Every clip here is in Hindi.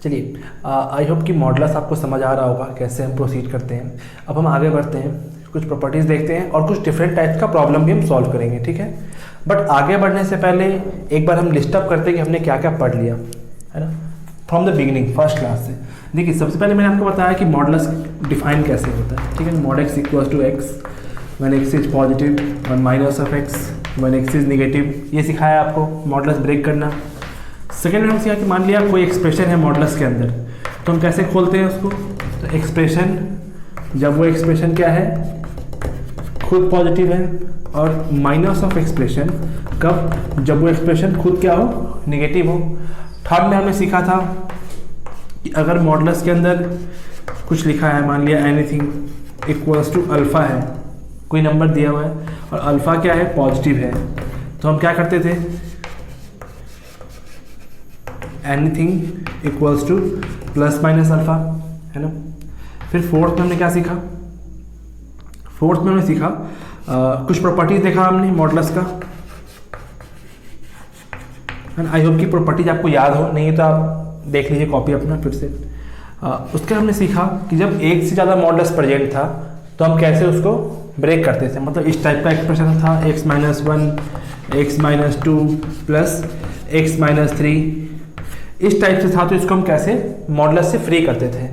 चलिए, आई होप कि मॉडुलस आपको समझ आ रहा होगा कैसे हम प्रोसीड करते हैं। अब हम आगे बढ़ते हैं, कुछ प्रॉपर्टीज़ देखते हैं और कुछ डिफरेंट टाइप्स का प्रॉब्लम भी हम सॉल्व करेंगे, ठीक है। बट आगे बढ़ने से पहले एक बार हम लिस्ट अप करते हैं कि हमने क्या क्या पढ़ लिया, है ना, from the beginning first class से। देखिए, सबसे पहले मैंने आपको बताया कि मॉडुलस डिफाइन कैसे होता है, ठीक है। Mod x equal to x when x is positive one minus of x when x is negative, ये सिखाया आपको मॉडुलस ब्रेक करना। सेकेंड में हम सीखा कि मान लिया कोई एक्सप्रेशन है मॉडुलस के अंदर, तो हम कैसे खोलते हैं उसको। तो एक्सप्रेशन, जब वो एक्सप्रेशन क्या है, खुद पॉजिटिव है, और माइनस ऑफ एक्सप्रेशन कब, जब वो एक्सप्रेशन खुद क्या हो, नेगेटिव हो। थर्ड में हमने सीखा था कि अगर मॉडुलस के अंदर कुछ लिखा है, मान लिया एनीथिंग इक्वल्स टू अल्फ़ा है, कोई नंबर दिया हुआ है और अल्फ़ा क्या है, पॉजिटिव है, तो हम क्या करते थे, anything equals to plus minus alpha, है ना। फिर फोर्थ में हमने क्या सीखा, फोर्थ में हमने सीखा कुछ प्रॉपर्टीज देखा हमने मॉडुलस का, है ना। आई होप की प्रॉपर्टीज आपको याद हो, नहीं तो आप देख लीजिए कॉपी अपना फिर से। उसके हमने सीखा कि जब एक से ज़्यादा मॉडुलस प्रेजेंट था तो हम कैसे उसको ब्रेक करते थे। मतलब इस टाइप का एक्सप्रेशन था, x minus one, x minus two plus x minus three, इस टाइप से था, तो इसको हम कैसे मॉडुलस से फ्री करते थे।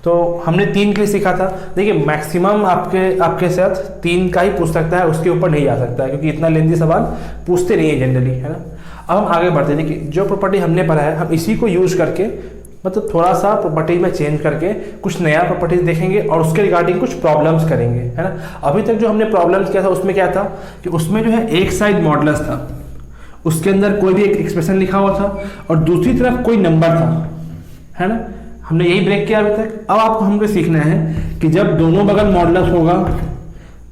तो हमने तीन के लिए सीखा था। देखिए, मैक्सिमम आपके साथ तीन का ही पूछ सकता है, उसके ऊपर नहीं जा सकता है, क्योंकि इतना लेंथी सवाल पूछते नहीं है जनरली, है ना। अब हम आगे बढ़ते हैं। देखिए, जो प्रॉपर्टी हमने पढ़ा है हम इसी को यूज करके, मतलब थोड़ा सा प्रॉपर्टी में चेंज करके कुछ नया प्रॉपर्टीज देखेंगे और उसके रिगार्डिंग कुछ प्रॉब्लम्स करेंगे, है ना। अभी तक जो हमने प्रॉब्लम्स किया था उसमें क्या था कि उसमें जो है एक साइड मॉडुलस था, उसके अंदर कोई भी एक एक्सप्रेशन लिखा हुआ था और दूसरी तरफ कोई नंबर था, है ना। हमने यही ब्रेक किया अभी तक। अब आपको हमको सीखना है कि जब दोनों बगल मॉडुलस होगा,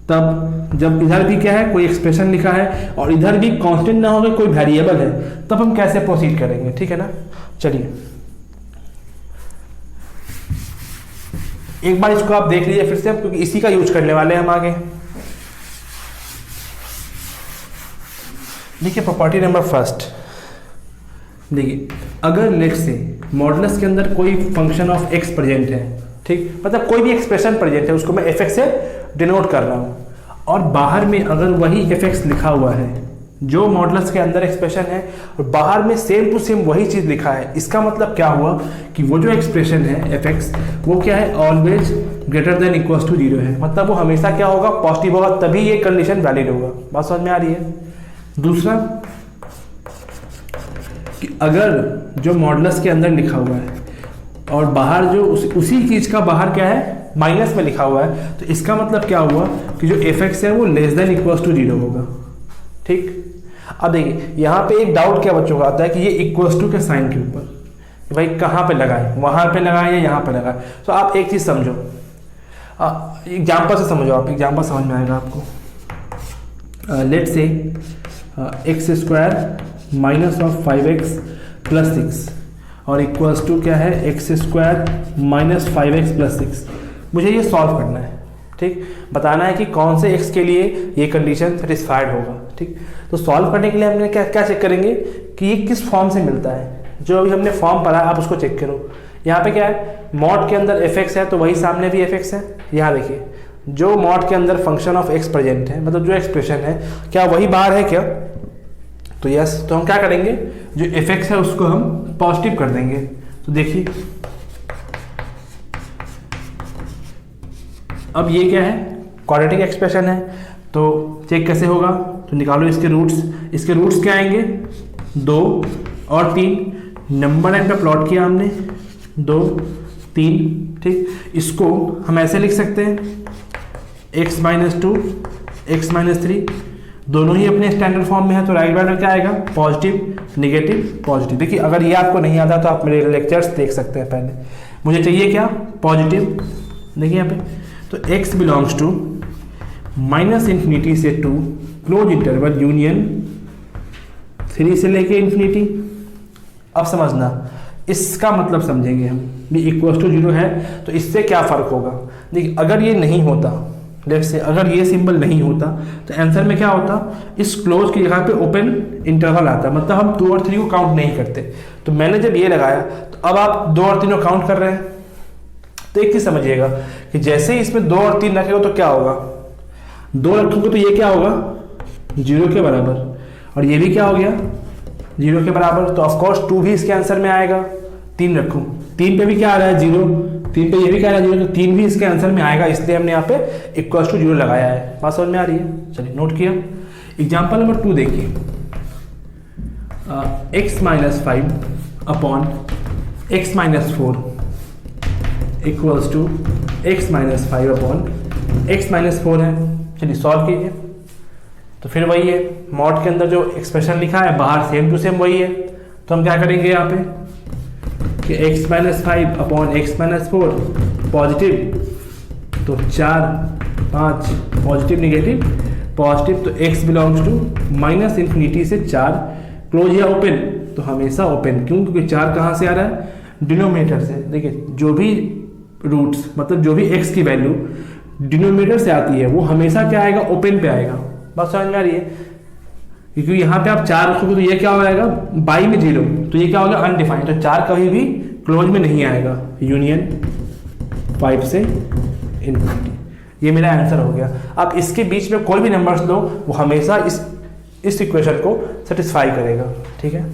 तब जब इधर भी क्या है, कोई एक्सप्रेशन लिखा है और इधर भी कांस्टेंट ना होगा, कोई वेरिएबल है, तब हम कैसे प्रोसीड करेंगे, ठीक है ना। चलिए, एक बार इसको आप देख लीजिए फिर से, क्योंकि इसी का यूज करने वाले हैं हम आगे। देखिए, प्रॉपर्टी नंबर फर्स्ट, देखिए, अगर लेट्स से मॉडुलस के अंदर कोई फंक्शन ऑफ एक्स प्रेजेंट है, ठीक, मतलब कोई भी एक्सप्रेशन प्रेजेंट है, उसको मैं एफ एक्स से डिनोट कर रहा हूँ, और बाहर में अगर वही एफ एक्स लिखा हुआ है जो मॉडुलस के अंदर एक्सप्रेशन है, और बाहर में सेम टू सेम वही चीज़ लिखा है, इसका मतलब क्या हुआ कि वो जो एक्सप्रेशन है एफ एक्स, वो क्या है, always greater than equals to zero है। मतलब वो हमेशा क्या होगा, पॉजिटिव होगा, तभी ये कंडीशन वैलिड होगा। बात समझ में आ रही है। दूसरा कि अगर जो मॉडुलस के अंदर लिखा हुआ है और बाहर जो उसी चीज़ का बाहर क्या है, माइनस में लिखा हुआ है, तो इसका मतलब क्या हुआ कि जो एफ एक्स है वो less than equals to zero होगा, ठीक। अब देखिए, यहाँ पे एक डाउट क्या बच्चों का आता है कि ये इक्वल्स टू के साइन के ऊपर, भाई कहाँ पे लगाएं, वहाँ पे लगाएं या यहाँ पे लगाएं। तो आप एक चीज़ समझो, एग्जाम्पल से समझो, आप एग्जाम्पल समझ में आएगा आपको। Let's say x square minus of 5x plus 6 और इक्वल्स टू क्या है, x square minus 5x plus 6। मुझे ये सॉल्व करना है, ठीक, बताना है कि कौन से x के लिए ये कंडीशन सेटिस्फाइड होगा, ठीक। तो सॉल्व करने के लिए हमने क्या क्या चेक करेंगे कि ये किस फॉर्म से मिलता है। जो अभी हमने फॉर्म पढ़ा है आप उसको चेक करो। यहाँ पे क्या है, मॉड के अंदर एफ एक्स है तो वही सामने भी एफ एक्स है। यहाँ देखिए, जो मॉड के अंदर फंक्शन ऑफ एक्स प्रेजेंट है, मतलब जो एक्सप्रेशन है, क्या वही बाहर है क्या, तो यस। तो हम क्या करेंगे, जो एफ एक्स है उसको हम पॉजिटिव कर देंगे। तो देखिए, अब ये क्या है, क्वाड्रेटिक एक्सप्रेशन है, तो चेक कैसे होगा, तो निकालो इसके रूट्स। इसके रूट्स क्या आएंगे, 2 और 3। नंबर लाइन पे प्लॉट किया हमने, 2 3, ठीक। इसको हम ऐसे लिख सकते हैं, x माइनस 2 एक्स माइनस 3, दोनों ही अपने स्टैंडर्ड फॉर्म में है, तो राइट हैंड क्या आएगा, पॉजिटिव नेगेटिव पॉजिटिव। देखिए, अगर ये आपको नहीं आता तो आप मेरे लेक्चर्स देख सकते हैं पहले। मुझे चाहिए क्या, पॉजिटिव। देखिए यहाँ पे, तो x belongs to minus infinity से 2 क्लोज इंटरवल यूनियन 3 से लेके इन्फिनिटी। अब समझना, इसका मतलब समझेंगे हम भी, इक्वल्स टू जीरो है तो इससे क्या फ़र्क होगा। देखिए, अगर ये नहीं होता लेट्स से अगर ये सिंबल नहीं होता तो आंसर में क्या होता, इस क्लोज की जगह पे ओपन इंटरवल आता, मतलब हम 2 और 3 को काउंट नहीं करते। तो मैंने जब ये लगाया तो अब आप 2 और 3 को काउंट कर रहे हैं। तो एक चीज समझिएगा कि जैसे ही इसमें 2 और 3 रखेगा तो क्या होगा, 2 रखोगे तो ये क्या होगा 0 के बराबर, और ये भी क्या हो गया 0 के बराबर। तो ऑफकोर्स 2 भी इसके आंसर में आएगा। 3 रखूँ, 3 पे भी क्या आ रहा है 0, 3 पे ये भी क्या आ रहा है 0, तो 3 भी इसके आंसर में आएगा, इसलिए हमने यहाँ पे इक्वल टू 0 लगाया है। बात समझ में आ रही है? चलिए नोट किया। एग्जाम्पल नंबर 2 देखिए, x minus 5 upon x minus 4 equals to x minus 5 upon x minus 4 है। चलिए सॉल्व कीजिए। तो फिर वही है, मॉड के अंदर जो एक्सप्रेशन लिखा है बाहर सेम टू सेम वही है। तो हम क्या करेंगे यहाँ पे कि x minus 5 upon x minus 4 positive, तो 4 5 पॉजिटिव निगेटिव पॉजिटिव, तो x belongs to minus infinity से 4, क्लोज या ओपन, तो हमेशा ओपन। क्यों? क्योंकि 4 कहाँ से आ रहा है, डिनोमिनेटर से। देखिए जो भी रूट्स मतलब जो भी x की वैल्यू डिनोमिनेटर से आती है वो हमेशा क्या आएगा, ओपन पे आएगा। बात समझ में आ रही है? क्योंकि यहाँ पे आप 4 रखोगे तो ये क्या हो जाएगा बाई में 0, तो ये क्या होगा अनडिफाइंड, तो 4 कभी भी क्लोज में नहीं आएगा। यूनियन 5 से इन्फिनिटी, ये मेरा आंसर हो गया। अब इसके बीच में कोई भी नंबर्स लो वो हमेशा इस इक्वेशन को सेटिस्फाई करेगा। ठीक है,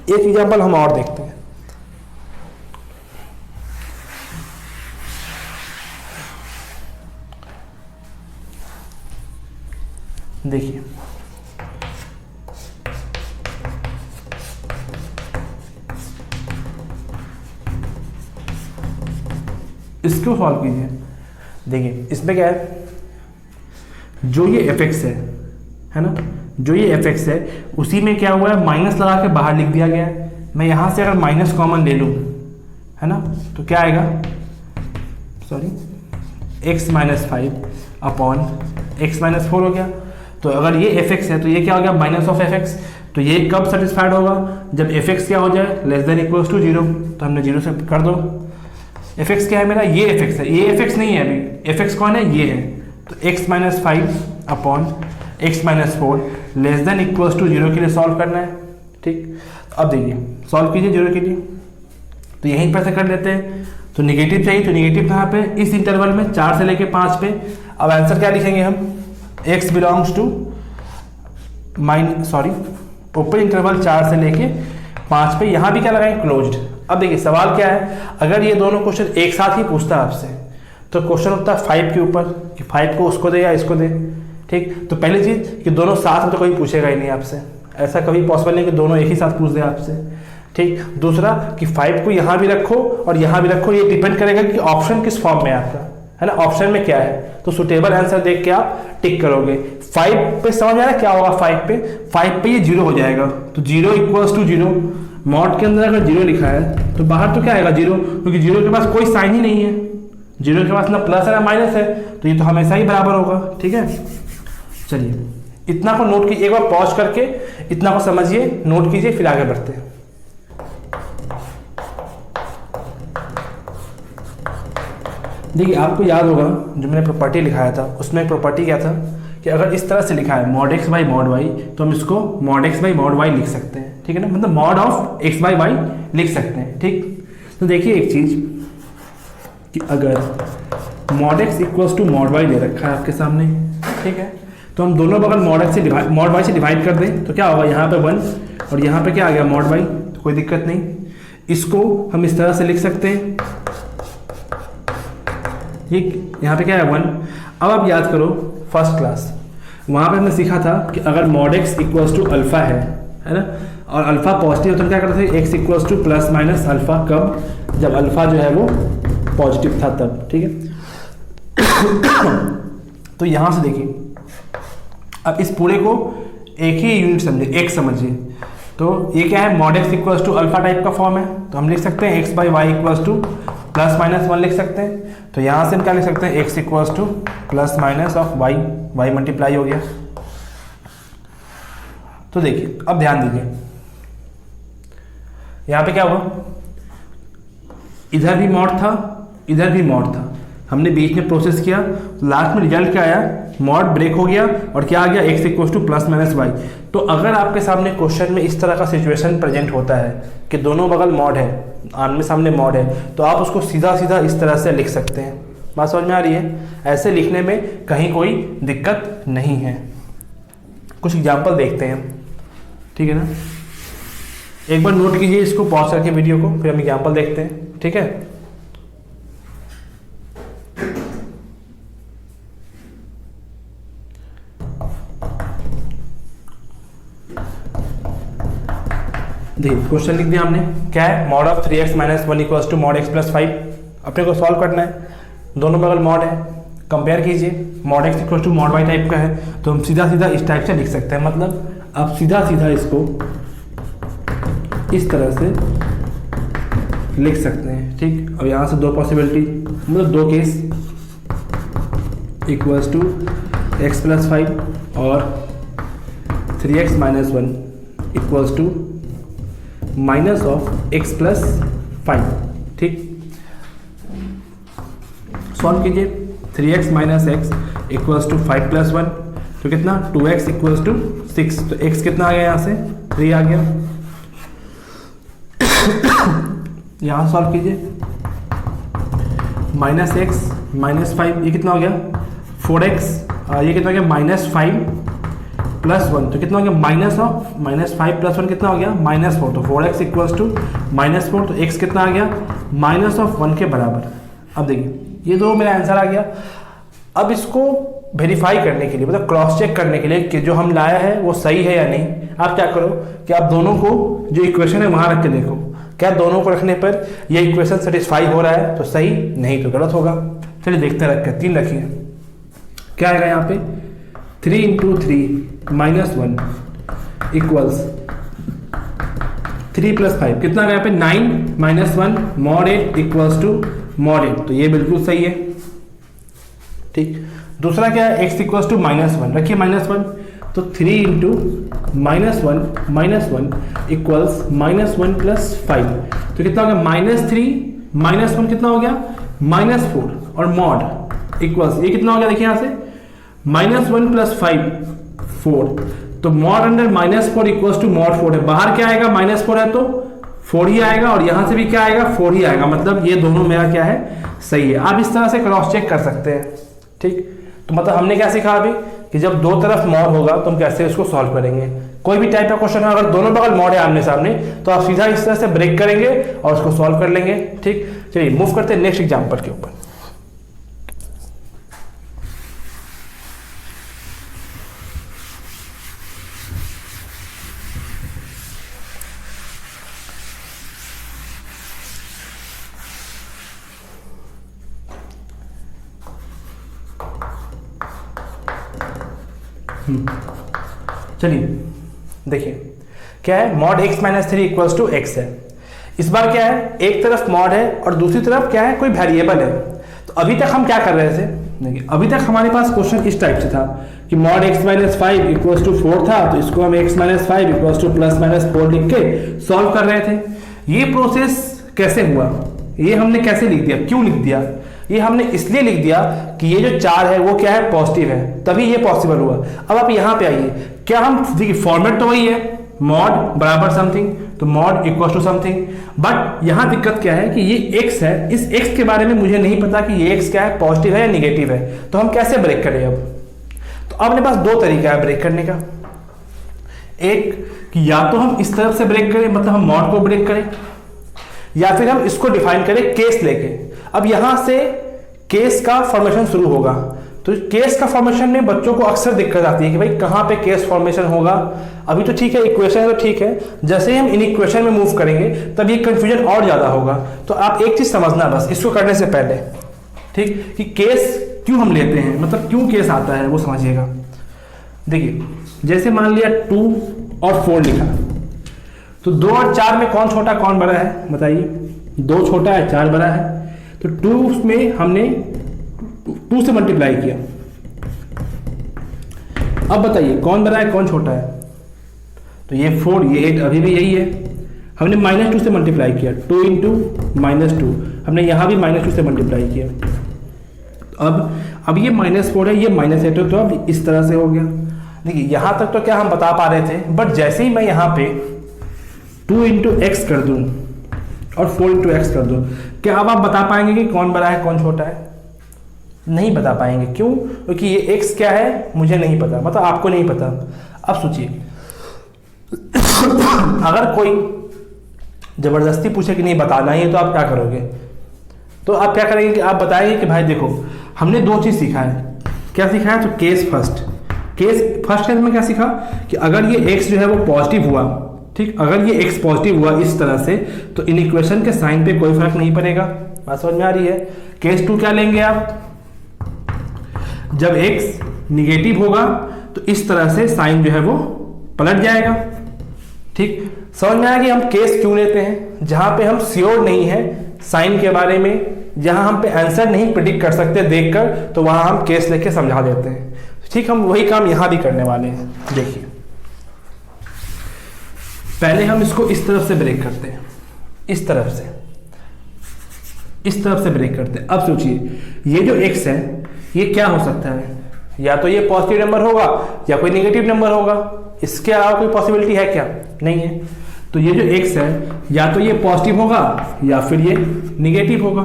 एक एग्जांपल हम और देखते हैं। देखिए इसको सॉल्व कीजिए। देखिए इसमें क्या है, जो ये fx है ना, जो ये fx है उसी में क्या हुआ है माइनस लगा के बाहर लिख दिया गया है। मैं यहां से अगर माइनस कॉमन ले लूं है ना, तो क्या आएगा, sorry x minus 5 upon x minus 4 हो गया। तो अगर ये fx है तो ये क्या हो गया माइनस ऑफ fx, तो ये कब सेटिस्फाइड होगा, जब fx क्या हो जाए लेस देन इक्वल्स टू 0। तो हमने 0 से कर दो। fx क्या है मेरा, ये fx है, ये fx नहीं है अभी, fx कौन है ये है। तो x minus 5 upon x minus 4 less than equals to 0 के लिए सॉल्व करना है। ठीक, अब देखिए सॉल्व कीजिए 0 के लिए, तो यहीं पर से कर लेते हैं। तो निगेटिव चाहिए, तो निगेटिव कहाँ पे, इस इंटरवल में 4 से लेके 5 पे। अब आंसर क्या लिखेंगे हम, x belongs to open interval 4 से लेके 5 पे, यहाँ भी क्या लगाएंगे क्लोज्ड। अब देखिए सवाल क्या है, अगर ये दोनों क्वेश्चन एक साथ ही पूछता है आपसे तो क्वेश्चन होता है 5 के ऊपर कि 5 को उसको दे या इसको दे। ठीक, तो पहली चीज कि दोनों साथ में तो कोई पूछेगा ही नहीं आपसे, ऐसा कभी पॉसिबल नहीं कि दोनों एक ही साथ पूछ दे आपसे। ठीक, दूसरा कि 5 को यहाँ भी रखो और यहाँ भी रखो, ये डिपेंड करेगा कि ऑप्शन किस फॉर्म में है आपका, है ना, ऑप्शन में क्या है। तो सुटेबल आंसर देख के आप टिक करोगे। 5 पे समझ आ रहा है क्या होगा, 5 पे ये 0 हो जाएगा, तो 0 इक्वल्स टू 0। मॉड के अंदर अगर 0 लिखा है तो बाहर तो क्या आएगा 0, क्योंकि 0 के पास कोई साइन ही नहीं है, 0 के पास ना प्लस है ना माइनस है, तो ये तो हमेशा ही बराबर होगा। ठीक है, चलिए इतना को नोट कीजिए, एक बार पॉज करके इतना को समझिए, नोट कीजिए, फिर आगे बढ़ते हैं। देखिए आपको याद होगा जो मैंने प्रॉपर्टी लिखाया था उसमें प्रॉपर्टी क्या था कि अगर इस तरह से लिखा है mod x by mod y, तो हम इसको mod x by mod y लिख सकते हैं। ठीक है ना, मतलब mod of x by y लिख सकते हैं। ठीक, तो देखिए एक चीज कि अगर mod x equals to mod y दे रखा है आपके सामने, ठीक है, तो हम दोनों बगल मॉड y से डिवाइड कर दें तो क्या होगा, यहाँ पे 1 और यहाँ पे क्या आ गया मॉड y, तो कोई दिक्कत नहीं। इसको हम इस तरह से लिख सकते हैं, ठीक, यहाँ पे क्या है 1। अब आप याद करो फर्स्ट क्लास, वहाँ पे हमने सीखा था कि अगर mod x equals to alpha है ना, और अल्फा पॉजिटिव है तो क्या करते थे x equals to plus minus alpha, कब, जब अल्फा जो है वो पॉजिटिव था तब। ठीक है, तो यहाँ से देखिए अब इस पूरे को एक ही यूनिट समझिए, एक समझिए। तो ये क्या है, mod x equals to alpha type का फॉर्म है, तो हम लिख सकते हैं x by y equals to plus minus 1 लिख सकते हैं। तो यहाँ से हम क्या लिख सकते हैं, x equals to plus minus of y, y multiply हो गया। तो देखिए अब ध्यान दीजिए, यहाँ पे क्या हुआ, इधर भी मॉड था इधर भी मॉड था, हमने बीच में प्रोसेस किया, लास्ट में रिजल्ट क्या आया, मॉड ब्रेक हो गया और क्या आ गया, x equal to plus minus y. तो अगर आपके सामने क्वेश्चन में इस तरह का सिचुएशन प्रेजेंट होता है कि दोनों बगल मॉड है, आमने सामने मॉड है, तो आप उसको सीधा सीधा इस तरह से लिख सकते हैं। बात समझ में आ रही है? ऐसे लिखने में कहीं कोई दिक्कत नहीं है। कुछ एग्जाम्पल देखते हैं, ठीक है ना। एक बार नोट कीजिए इसको, पॉज करके वीडियो को, फिर हम एग्जाम्पल देखते हैं, ठीक है। देखिए क्वेश्चन लिख दिया हमने, क्या है, mod of 3x minus 1 equals to mod x plus 5। अपने को सॉल्व करना है, दोनों बगल मॉड है, कंपेयर कीजिए, mod x equal to mod y type का है, तो हम सीधा सीधा इस टाइप से लिख सकते हैं। मतलब आप सीधा सीधा इसको इस तरह से लिख सकते हैं, ठीक। अब यहाँ से दो पॉसिबिलिटी, मतलब दो case, equals to x plus 5 और 3x minus 1 equals to minus of x plus 5, ठीक। सॉल्व कीजिए, 3x minus x equals to 5 plus 1, तो कितना, 2x इक्वल्स टू 6। तो x कितना आ गया, यहाँ से 3 आ गया। यहाँ सॉल्व कीजिए, माइनस x माइनस 5, ये कितना हो गया, 4x, ये कितना हो गया, माइनस 5 प्लस 1, तो कितना हो गया, माइनस ऑफ माइनस 5 प्लस 1 कितना हो गया, माइनस 4। तो 4x इक्वल्स टू माइनस 4, तो x कितना आ गया, माइनस ऑफ 1 के बराबर। अब देखिए ये दो मेरा आंसर आ गया। अब इसको वेरीफाई करने के लिए, मतलब क्रॉस चेक करने के लिए कि जो हम लाया है वो सही है या नहीं, आप क्या करो कि आप दोनों को जो इक्वेशन है वहां रख के देखो, क्या दोनों को रखने पर ये इक्वेशन सेटिस्फाई हो रहा है तो सही, नहीं तो गलत होगा। चलिए देखते हैं, रख के 3 रखिए, क्या आएगा यहाँ पे, 3 इंटू 3 माइनस 1 इक्वल्स 3 प्लस 5, कितना आ गया यहाँ पे, 9 minus 1 mod 8 equals to mod 8, तो ये बिल्कुल सही है, ठीक। दूसरा क्या है, x इक्वल्स टू माइनस 1, रखिए माइनस 1, तो 3 into minus 1 equals minus 1 plus 5, तो कितना हो गया, माइनस 3 माइनस 1 कितना हो गया, माइनस 4, और मॉड इक्वल्स ये कितना हो गया, देखिए यहाँ से माइनस 1 प्लस 5 4, तो mod under minus 4 equals to mod 4 है, बाहर क्या आएगा, माइनस 4 है तो 4 ही आएगा, और यहां से भी क्या आएगा, 4 ही आएगा। मतलब ये दोनों मेरा क्या है, सही है। आप इस तरह से क्रॉस चेक कर सकते हैं, ठीक। तो मतलब हमने क्या सीखा अभी कि जब दो तरफ मॉड होगा तो हम कैसे उसको सॉल्व करेंगे। कोई भी टाइप का क्वेश्चन है, अगर दोनों बगल मॉड है आमने सामने, तो आप सीधा इस तरह से ब्रेक करेंगे और उसको सॉल्व कर लेंगे, ठीक। चलिए मूव करते हैं नेक्स्ट एग्जाम्पल के ऊपर। चलिए देखिए क्या है, mod x minus 3 equals to x है। इस बार क्या है, एक तरफ मॉड है और दूसरी तरफ क्या है, कोई वेरिएबल है। तो अभी तक हम क्या कर रहे थे, देखिए अभी तक हमारे पास क्वेश्चन इस टाइप से था कि mod x minus 5 equals to 4 था, तो इसको हम x minus 5 equals to plus minus 4 लिख के सॉल्व कर रहे थे। ये प्रोसेस कैसे हुआ, ये हमने कैसे लिख दिया, क्यों लिख दिया, ये हमने इसलिए लिख दिया कि ये जो 4 है वो क्या है, पॉजिटिव है, तभी ये पॉसिबल हुआ। अब आप यहाँ पे आइए, क्या हम देखिए फॉर्मेट तो वही है, मॉड बराबर समथिंग, तो mod equal to something, but यहाँ दिक्कत क्या है कि ये x है, इस x के बारे में मुझे नहीं पता कि ये x क्या है, पॉजिटिव है या निगेटिव है, तो हम कैसे ब्रेक करें। अब तो अपने पास दो तरीका है ब्रेक करने का, एक कि या तो हम इस तरफ से ब्रेक करें, मतलब हम मॉड को ब्रेक करें, या फिर हम इसको डिफाइन करें केस लेके। अब यहां से केस का फॉर्मेशन शुरू होगा, तो केस का फॉर्मेशन में बच्चों को अक्सर दिक्कत आती है कि भाई कहां पे केस फॉर्मेशन होगा। अभी तो ठीक है, इक्वेशन है तो ठीक है, जैसे ही हम इन इक्वेशन में मूव करेंगे तब ये कंफ्यूजन और ज्यादा होगा। तो आप एक चीज समझना बस इसको करने से पहले, ठीक, कि केस क्यों हम लेते हैं, मतलब क्यों केस आता है वो समझिएगा। देखिए जैसे मान लिया 2 और 4 लिखा, तो 2 और 4 में कौन छोटा कौन बड़ा है बताइए, 2 छोटा है 4 बड़ा है, तो 2 में हमने 2 से मल्टीप्लाई किया। अब बताइए कौन बड़ा है कौन छोटा है, तो ये 4 ये 8 अभी भी यही है। हमने -2 से मल्टीप्लाई किया, 2 इंटू -2, हमने यहाँ भी -2 से मल्टीप्लाई किया, अब ये -4 है, ये -8 है, तो अब इस तरह से हो गया। देखिए यहाँ तक तो क्या हम बता पा रहे थे, बट जैसे ही मैं यहाँ पे 2 इंटू एक्स कर दूँ और 4 इंटू एक्स कर दूँ, क्या अब आप बता पाएंगे कि कौन बड़ा है कौन छोटा है? नहीं बता पाएंगे। क्यों? क्योंकि ये एक्स क्या है मुझे नहीं पता, मतलब आपको नहीं पता। अब सोचिए अगर कोई जबरदस्ती पूछे कि नहीं बताना ही है, तो आप क्या करोगे? तो आप क्या करेंगे कि आप बताएंगे कि भाई देखो हमने 2 चीज़ सीखा है। क्या सीखा है? तो केस फर्स्ट केस में क्या सीखा कि अगर ये x जो है वो पॉजिटिव हुआ, ठीक, अगर ये x पॉजिटिव हुआ इस तरह से, तो इन इक्वेशन के साइन पे कोई फर्क नहीं पड़ेगा। बात समझ में आ रही है? केस 2 क्या लेंगे आप? जब x निगेटिव होगा तो इस तरह से साइन जो है वो पलट जाएगा। ठीक, समझ में आया कि हम केस क्यों लेते हैं? जहां पे हम श्योर नहीं है साइन के बारे में, जहां हम पे आंसर नहीं प्रिडिक्ट कर सकते देखकर, तो वहां हम केस लेके समझा देते हैं। ठीक, हम वही काम यहां भी करने वाले हैं। देखिए पहले हम इसको इस तरफ से ब्रेक करते हैं, इस तरफ से ब्रेक करते हैं। अब सोचिए ये जो x है ये क्या हो सकता है? या तो ये पॉजिटिव नंबर होगा या कोई नेगेटिव नंबर होगा। इसके अलावा कोई पॉसिबिलिटी है क्या? नहीं है। तो ये जो x है या तो ये पॉजिटिव होगा या फिर ये नेगेटिव होगा।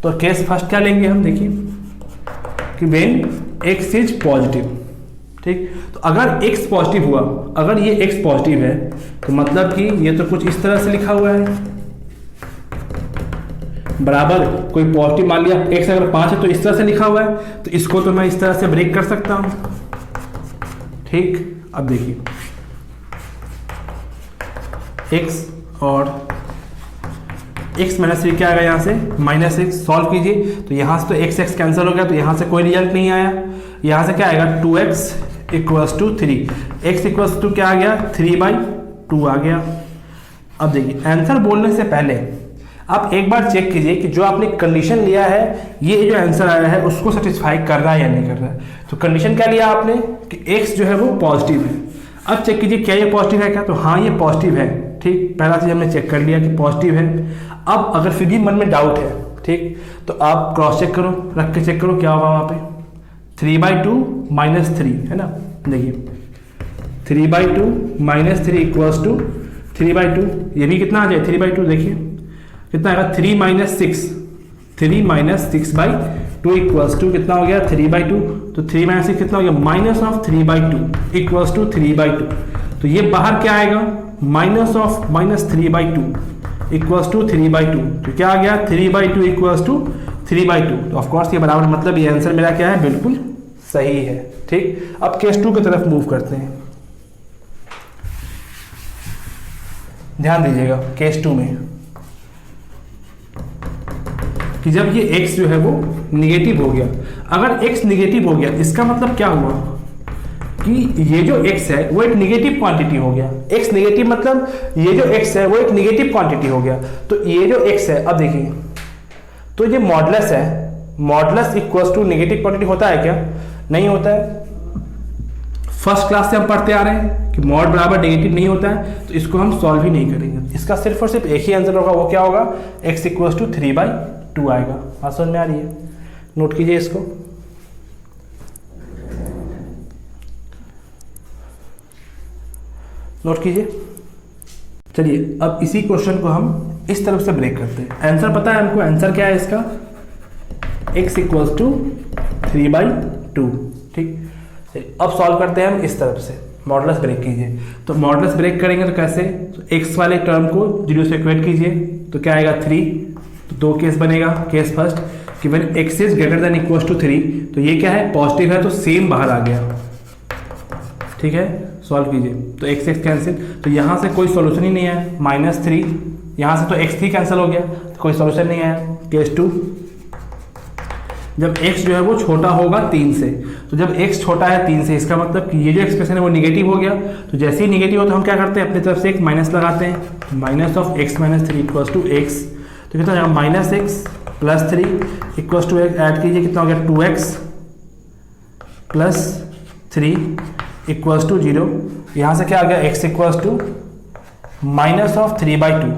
तो केस फर्स्ट क्या लेंगे हम? देखिए कि व्हेन x इज पॉजिटिव। ठीक, तो अगर x पॉजिटिव हुआ, अगर ये x पॉजिटिव है तो मतलब कि ये तो कुछ इस तरह से लिखा हुआ है बराबर, कोई पॉजिटिव मान लिया x अगर 5 है तो इस तरह से लिखा हुआ है, तो इसको तो मैं इस तरह से ब्रेक कर सकता हूं। ठीक, अब देखिए x और x -3 क्या आएगा यहाँ से? -6। सॉल्व कीजिए तो यहाँ से तो x कैंसिल हो गया, तो यहाँ से कोई रिजल्ट नहीं आया। यहाँ से क्या आएगा? 2x = 3। x = क्या आ गया? 3/2 आ गया। अब देखिए आंसर बोलने से पहले आप एक बार चेक कीजिए कि जो आपने कंडीशन लिया है ये जो आंसर आया है उसको सेटिस्फाई कर रहा है या नहीं कर रहा है। तो कंडीशन क्या लिया आपने कि x जो है वो पॉजिटिव है। अब चेक कीजिए क्या ये पॉजिटिव है क्या? तो हाँ ये पॉजिटिव है। ठीक, पहला चीज हमने चेक कर लिया कि पॉजिटिव है। अब अगर फिर भी मन में डाउट है, ठीक, तो आप क्रॉस चेक करो, रख के चेक करो क्या होगा वहां पे। 3/2 -3 है ना? देखिए 3/2 -3 = 3/2। ये भी कितना आ जाए? 3/2। देखिए कितना आएगा? 3 - 6 3 - 6/2 कितना हो गया? 3/2। तो 3 - 6 कितना हो गया? -3/2 = 3/2। तो ये बाहर क्या आएगा? -3/2 = 3/2। तो क्या आ गया? 3/2 = 3/2। तो ऑफकोर्स ये बराबर, मतलब ये आंसर मेरा क्या है? बिल्कुल सही है। ठीक, अब केस 2 की तरफ मूव करते हैं। ध्यान दीजिएगा केस 2 में कि जब ये x जो है वो निगेटिव हो गया, अगर x निगेटिव हो गया इसका मतलब क्या हुआ कि ये जो x है वो एक निगेटिव क्वांटिटी हो गया। x निगेटिव मतलब ये जो x है वो एक निगेटिव क्वांटिटी हो गया। तो ये जो x है, अब देखिए तो ये मॉडुलस है, मॉडुलस = नेगेटिव क्वांटिटी होता है क्या? नहीं होता है। फर्स्ट क्लास से हम पढ़ते आ रहे हैं कि मॉड बराबर नेगेटिव नहीं होता है, तो इसको हम सॉल्व ही नहीं करेंगे। इसका सिर्फ और सिर्फ एक ही आंसर होगा, वो क्या होगा? x = 3/2 आएगा। बात समझ में आ रही है? नोट कीजिए इसको। नोट कीजिए। चलिए अब इसी क्वेश्चन को हम इस तरफ से ब्रेक करते हैं। आंसर पता है हमको? आंसर क्या है इसका? x = 3/2। ठीक, अब सॉल्व करते हैं हम इस तरफ से। मॉडुलस ब्रेक कीजिए, तो मॉडुलस ब्रेक करेंगे तो कैसे? तो x वाले टर्म को 0 से इक्वेट कीजिए, तो क्या आएगा? 3। तो 2 केस बनेगा। केस फर्स्ट कि when x is greater than = 3, तो ये क्या है? पॉजिटिव है, तो सेम बाहर आ गया। ठीक है, सॉल्व कीजिए तो x कैंसिल, तो यहाँ से कोई सॉल्यूशन ही नहीं आया। -3 यहाँ से तो x3 कैंसिल हो गया, तो कोई सॉल्यूशन नहीं आया। केस 2, जब x जो है वो छोटा होगा 3 से, तो जब x छोटा है 3 से इसका मतलब कि ये जो एक्सप्रेशन है वो निगेटिव हो गया। तो जैसे ही निगेटिव हो तो हम क्या करते हैं? अपनी तरफ से एक माइनस लगाते हैं। -(x - 3) = x, तो कितना हो जाएगा? -x + 3 = ऐड कीजिए, कितना हो गया? 2x + 3 = 0। यहाँ से क्या आ गया? x = -3/2।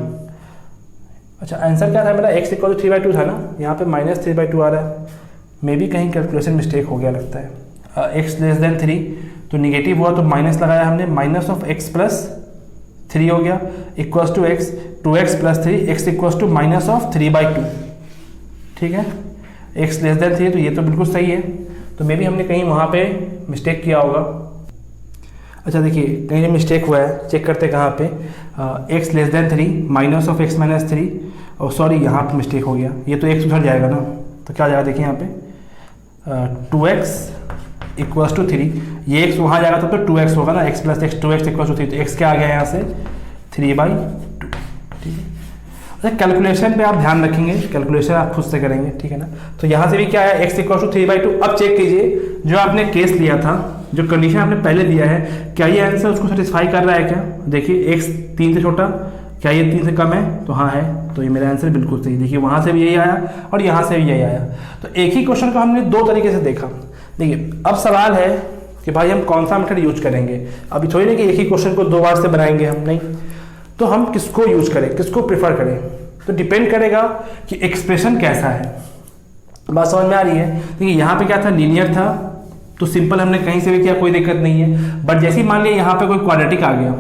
अच्छा आंसर क्या था मेरा? x = 3/2 था ना, यहाँ पे -3/2 आ रहा है। मे भी कहीं कैलकुलेशन मिस्टेक हो गया लगता है। एक्स लेस देन 3 तो निगेटिव हुआ तो माइनस लगाया हमने, माइनस ऑफ एक्स प्लस 3 हो गया equals to x, 2x plus 3 x equals to minus of 3/2। ठीक है, एक्स लेस देन 3 तो ये तो बिल्कुल सही है, तो मे भी हमने कहीं वहाँ पे मिस्टेक किया होगा। अच्छा देखिए कहीं मिस्टेक हुआ है, चेक करते कहाँ पे, x less than 3 minus of x minus 3, और सॉरी यहाँ पे मिस्टेक हो गया, ये तो एक्स उधर जाएगा ना, तो क्या जाएगा देखिए यहाँ पे 2x इक्वल्स टू 3, ये x वहाँ जाएगा तो 2x होगा ना, x plus x 2x equals to 3, तो x क्या आ गया यहाँ से 3/2। ठीक है, अच्छा कैलकुलेशन पे आप ध्यान रखेंगे, कैलकुलेशन आप खुद से करेंगे, ठीक है ना। तो यहाँ से भी क्या है x इक्वल्स टू 3/2। अब चेक कीजिए जो आपने केस लिया था, जो कंडीशन आपने पहले दिया है, क्या ये आंसर उसको सेटिस्फाई कर रहा है क्या। देखिए x 3 से छोटा, क्या ये 3 से कम है, तो हाँ है, तो ये मेरा आंसर बिल्कुल सही। देखिए वहाँ से भी यही आया और यहाँ से भी यही आया, तो एक ही क्वेश्चन को हमने दो तरीके से देखा। देखिए अब सवाल है कि भाई हम कौन सा मेथड यूज करेंगे। अभी थोड़ी नहीं कि एक ही क्वेश्चन को दो बार से बनाएंगे हम, नहीं, तो हम किसको यूज करें, किसको प्रेफर करें, तो डिपेंड करेगा कि एक्सप्रेशन कैसा है। बात समझ में आ रही है। देखिए यहाँ पे क्या था, लीनियर था, तो सिंपल हमने कहीं से भी किया, कोई दिक्कत नहीं है। बट जैसे ही मान लिया यहाँ पे कोई क्वाड्रेटिक आ गया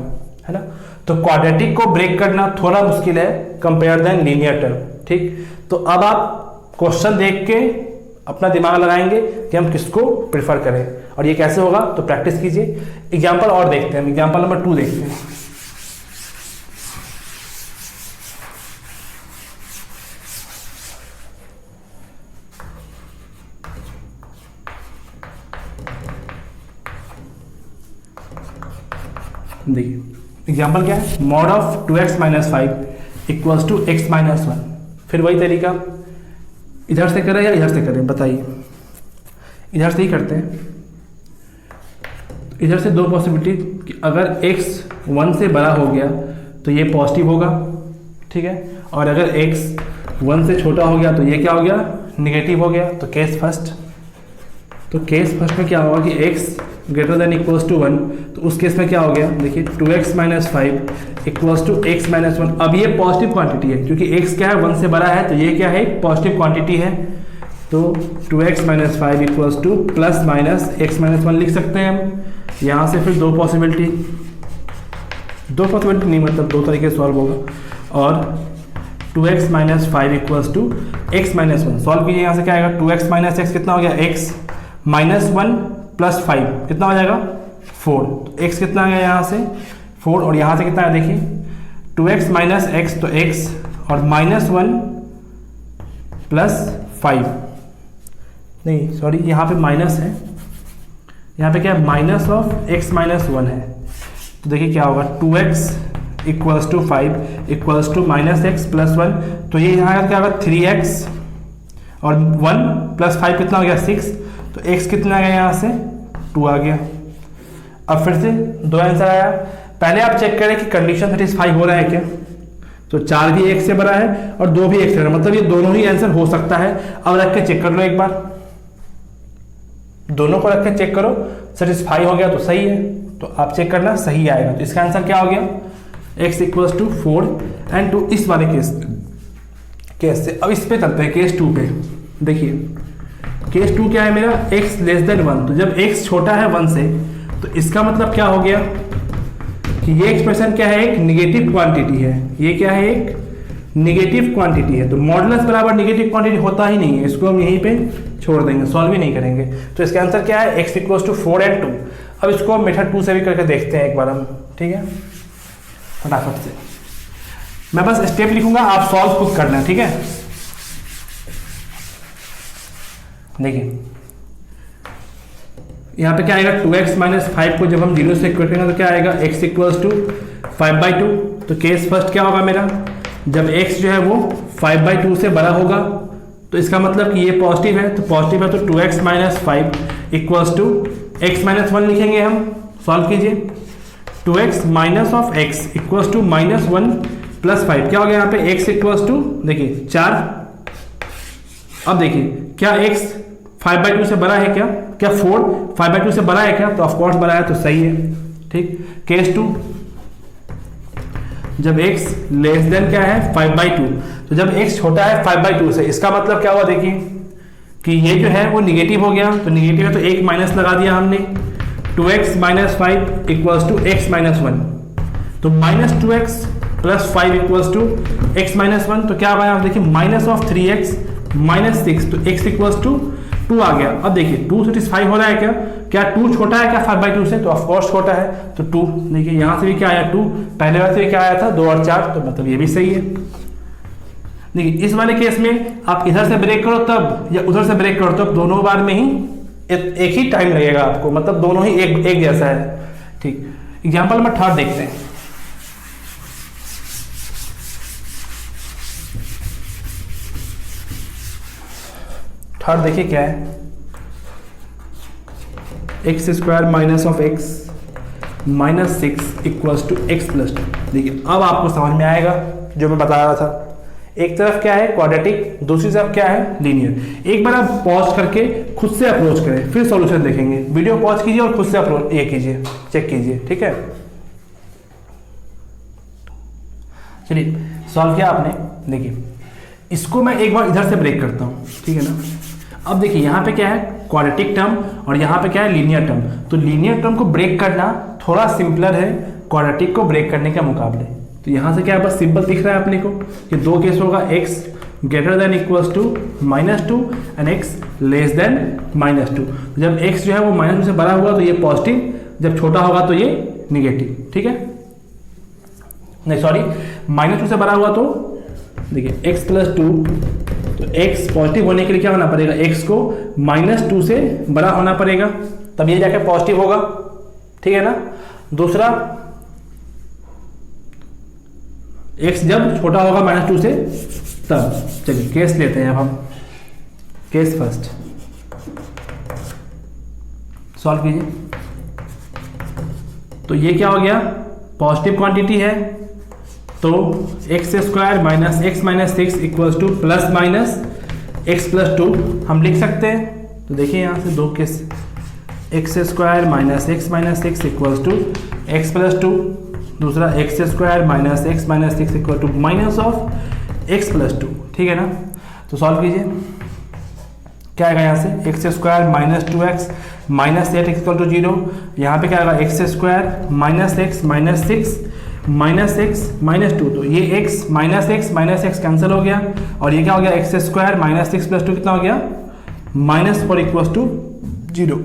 है ना, तो क्वाड्रेटिक को ब्रेक करना थोड़ा मुश्किल है कंपेयर देन लीनियर टर्म। ठीक, तो अब आप क्वेश्चन देख के अपना दिमाग लगाएंगे कि हम किसको प्रेफर करें, और ये कैसे होगा, तो प्रैक्टिस कीजिए। एग्जाम्पल और देखते हैं, एग्जाम्पल नंबर 2 देखते हैं। देखिए एग्जाम्पल क्या है, mod of 2x minus 5 equals to x minus 1। फिर वही तरीका, इधर से करें या इधर से करें, बताइए। इधर से ही करते हैं। इधर से दो पॉसिबिलिटी कि अगर x 1 से बड़ा हो गया तो ये पॉजिटिव होगा, ठीक है, और अगर x 1 से छोटा हो गया तो ये क्या हो गया, निगेटिव हो गया। तो केस फर्स्ट, तो केस फर्स्ट में क्या होगा कि x greater than equals to 1, तो उस केस में क्या हो गया, देखिए 2x minus 5 equals to x minus 1। अब ये पॉजिटिव क्वांटिटी है क्योंकि x क्या है 1 से बड़ा है, तो ये क्या है, पॉजिटिव क्वांटिटी है। तो 2x minus 5 equals to plus minus x minus 1 लिख सकते हैं हम। यहाँ से फिर दो पॉसिबिलिटी नहीं, मतलब दो तरीके से सॉल्व होगा। और 2x minus 5 equals to x minus 1 solve कीजिए। यहाँ से क्या आएगा, 2x माइनस x कितना हो गया, x माइनस 1 प्लस 5 कितना हो जाएगा 4। तो x कितना आ गया यहाँ से 4, और यहाँ से कितना है देखिए 2x माइनस x, तो x और माइनस 1 प्लस 5, नहीं सॉरी यहाँ पे माइनस है, यहाँ पे क्या है माइनस ऑफ x माइनस 1 है। तो देखिए क्या होगा 2x equals to 5 equals to minus x plus 1। तो ये यहाँ क्या होगा 3x और 1 प्लस 5 कितना हो गया 6, तो x कितना आ गया यहाँ से 2 आ गया। अब फिर से दो आंसर आया। पहले आप चेक करें कि कंडीशन सेटिस्फाई हो रहा है क्या, तो 4 भी 1 से बड़ा है और 2 भी 1 से बड़ा, मतलब ये दोनों ही आंसर हो सकता है। अब रख के चेक कर लो एक बार, दोनों को रख के चेक करो, सेटिस्फाई हो गया तो सही है, तो आप चेक करना सही आएगा। तो इसका आंसर क्या हो गया, x इक्वल्स टू 4 एंड 2। इस वाले केस से अब इस पे चलते हैं केस 2 पे। देखिए केस 2 क्या है मेरा, x लेस देन 1। तो जब x छोटा है 1 से, तो इसका मतलब क्या हो गया कि ये एक्सप्रेशन क्या है, एक निगेटिव क्वांटिटी है। ये क्या है, एक निगेटिव क्वांटिटी है। तो मॉडुलस बराबर निगेटिव क्वांटिटी होता ही नहीं है, इसको हम यहीं पे छोड़ देंगे, सॉल्व ही नहीं करेंगे। तो इसका आंसर क्या है, x इक्वल्स टू 4 एंड 2। अब इसको मेथड 2 से भी करके देखते हैं एक बार हम, ठीक है, फटाफट से। मैं बस स्टेप लिखूंगा, आप सॉल्व खुद करना है, ठीक है। देखिए यहाँ पे क्या आएगा, 2x माइनस 5 को जब हम 0 से इक्वेट करेंगे तो क्या आएगा, x इक्वल्स टू 5/2। तो केस फर्स्ट क्या होगा मेरा, जब x जो है वो 5/2 से बड़ा होगा, तो इसका मतलब कि ये पॉजिटिव है, तो पॉजिटिव है तो 2x minus 5 equals to x minus 1 लिखेंगे हम। सॉल्व कीजिए, 2x minus of x equals to minus 1 plus 5, क्या हो गया यहाँ पे x इक्वल्स टू देखिए 4। अब देखिए क्या x 5/2 से बड़ा है क्या, 4 5/2 से बड़ा है क्या, तो ऑफ कोर्स बड़ा है, तो सही है, ठीक। केस 2, जब x लेस देन क्या है 5/2, तो जब x छोटा है 5/2 से, इसका मतलब क्या हुआ देखिए कि ये जो है वो निगेटिव हो गया, तो निगेटिव है तो एक माइनस लगा दिया हमने, 2x minus 5 equals to x minus 1, तो minus 2x plus 5 equals to x minus 1, तो क्या आया आप देखिए माइनस ऑफ 3x माइनस 6, तो x इक्वल्स टू 2 आ गया। अब देखिए 2 सेटिस्फाई हो रहा है क्या, क्या 2 छोटा है क्या 5/2 से, तो ऑफकोर्स छोटा है, तो 2 देखिए यहाँ से भी क्या आया 2, पहले वाले से क्या आया था 2 और 4, तो मतलब ये भी सही है। देखिए इस वाले केस में आप इधर से ब्रेक करो तब या उधर से ब्रेक करो तब दोनों बार में ही एक ही टाइम लगेगा आपको, मतलब दोनों ही एक जैसा है। ठीक, एग्जाम्पल नंबर 3 देखते हैं। थर्ड देखिए क्या है, x square minus of x minus 6 equals to x plus 2। देखिए अब आपको समझ में आएगा जो मैं बता रहा था, एक तरफ क्या है क्वाड्रेटिक, दूसरी तरफ क्या है लीनियर। एक बार आप पॉज करके खुद से अप्रोच करें, फिर सॉल्यूशन देखेंगे। वीडियो पॉज कीजिए और खुद से अप्रोच ये कीजिए, चेक कीजिए, ठीक है। चलिए सॉल्व किया आपने, देखिए इसको मैं एक बार इधर से ब्रेक करता हूँ, ठीक है ना। अब देखिए यहाँ पे क्या है क्वाड्रेटिक टर्म और यहाँ पे क्या है लीनियर टर्म, तो लीनियर टर्म को ब्रेक करना थोड़ा सिंपलर है क्वाड्रेटिक को ब्रेक करने के मुकाबले। तो यहाँ से क्या है बस सिंपल दिख रहा है अपने को कि दो केस होगा, x greater than equals to -2 and x less than -2। जब x जो है वो -2 से बड़ा हुआ तो ये पॉजिटिव, जब छोटा होगा तो ये निगेटिव, ठीक है। नहीं सॉरी, -2 से बड़ा हुआ तो देखिए x प्लस 2, तो x पॉजिटिव होने के लिए क्या होना पड़ेगा, x को -2 से बड़ा होना पड़ेगा, तब ये जाके पॉजिटिव होगा, ठीक है ना। दूसरा x जब छोटा होगा -2 से तब। चलिए केस लेते हैं अब हम, केस फर्स्ट सॉल्व कीजिए। तो ये क्या हो गया, पॉजिटिव क्वांटिटी है तो x square minus x minus 6 equals to plus minus x plus 2 हम लिख सकते हैं। तो देखिए यहाँ से दो case, x square minus x minus 6 equals to x plus 2, दूसरा x square minus x minus 6 equal to minus of x plus 2, ठीक है ना। तो सॉल्व कीजिए, क्या आएगा यहाँ से x square minus 2x minus 8 equal to 0, यहाँ पे क्या आएगा x square minus x minus 6 minus x minus 2, तो ये x माइनस एक्स कैंसिल हो गया और ये क्या हो गया एक्स स्क्वायर माइनस 6 प्लस 2 कितना हो गया -4 इक्वल टू 0।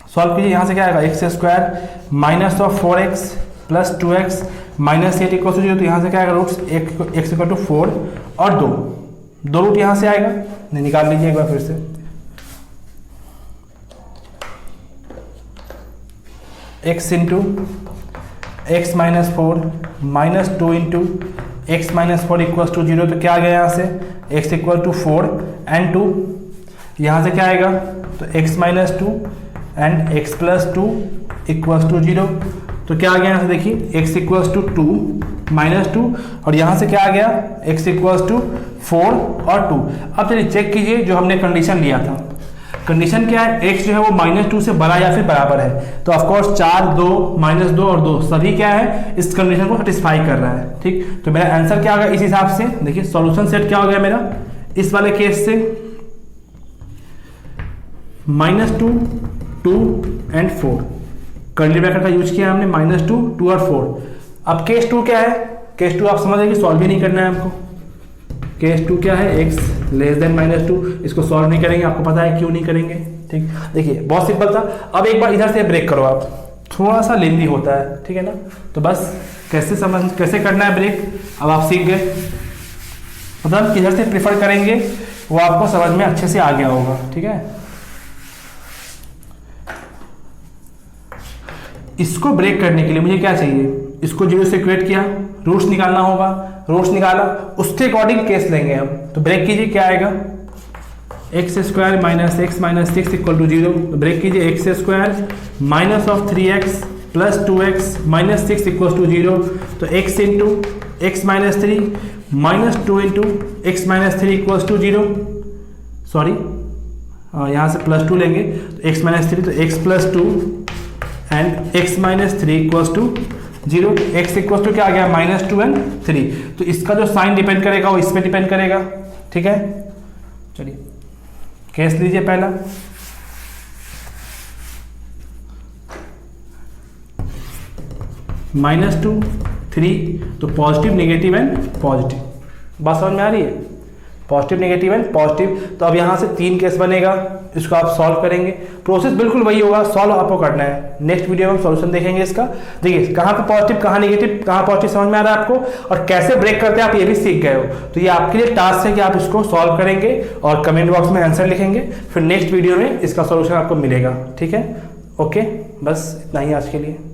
सॉल्व कीजिए, यहाँ से क्या आएगा x square minus of 4x plus 2x minus 8 equal to 0, तो यहाँ से क्या आएगा रूट्स x इक्वल टू 4 और 2 रूट यहाँ से आएगा, नहीं निकाल लीजिए एक बार फिर से। x into x minus 4 minus 2 into x minus 4 equals to 0, तो क्या आ गया यहाँ से x इक्वल टू 4 एंड 2, यहाँ से क्या आएगा तो x minus 2 and x plus 2 equals to 0, तो क्या आ गया यहाँ से देखिए x इक्वल्स टू 2 माइनस 2 और यहाँ से क्या आ गया x इक्वल्स टू 4 और 2। अब चलिए चेक कीजिए जो हमने कंडीशन लिया था, कंडीशन क्या है x जो है वो -2 से बड़ा या फिर बराबर है, तो ऑफकोर्स 4 2 -2 और 2 सभी क्या है इस कंडीशन को सेटिस्फाई कर रहा है, ठीक। तो मेरा आंसर क्या होगा इस हिसाब से, देखिए सॉल्यूशन सेट क्या हो गया मेरा इस वाले केस से -2 2 एंड 4, कर्ली ब्रैकेट का यूज किया हमने -2 2 और 4। अब केस 2 क्या है, केस 2 आप समझ रहे कि सॉल्व ही नहीं करना है हमको। केस 2 क्या है x लेस देन -2, इसको सॉल्व नहीं करेंगे, आपको पता है क्यों नहीं करेंगे, ठीक। देखिए बहुत सिंपल था। अब एक बार इधर से ब्रेक करो आप, थोड़ा सा लेंदी होता है, ठीक है ना। तो बस कैसे करना है ब्रेक अब आप सीख गए, मतलब किधर से प्रेफर करेंगे वो आपको समझ में अच्छे से आ गया होगा, ठीक है। इसको ब्रेक करने के लिए मुझे क्या चाहिए, इसको 0 से इक्वेट किया, रूट्स निकालना होगा, रूट्स निकाला उसके अकॉर्डिंग केस लेंगे हम। तो ब्रेक कीजिए, क्या आएगा x square minus x minus 6 equal to 0, break कीजिए x square minus of 3x plus 2x minus 6 equal to 0, तो x into x minus 3 minus 2 into x minus 3 equal to 0, sorry यहाँ से प्लस 2 लेंगे तो x माइनस 3, तो x plus 2 and x minus 3 equal to 0, x equal to क्या आ गया -2 एंड 3, तो इसका जो साइन डिपेंड करेगा वो इस पे डिपेंड करेगा, ठीक है। चलिए केस लीजिए पहला, -2 3, तो पॉजिटिव नेगेटिव एंड पॉजिटिव। बात समझ में आ रही है? Positive negative and positive. तो अब यहाँ से 3 केस बनेगा, इसको आप सॉल्व करेंगे। प्रोसेस बिल्कुल वही होगा, सॉल्व आपको करना है। नेक्स्ट वीडियो में हम सॉल्यूशन देखेंगे इसका। देखिए कहाँ पे पॉजिटिव कहाँ नेगेटिव कहाँ पॉजिटिव समझ में आ रहा है आपको, और कैसे ब्रेक करते हैं आप ये भी सीख गए हो। तो ये आपके लिए टास्क है कि आप इसको सॉल्व करेंगे और कमेंट बॉक्स में आंसर लिखेंगे, फिर नेक्स्ट वीडियो में इसका सॉल्यूशन आपको मिलेगा। ठीक है, ओके, बस इतना ही आज के लिए।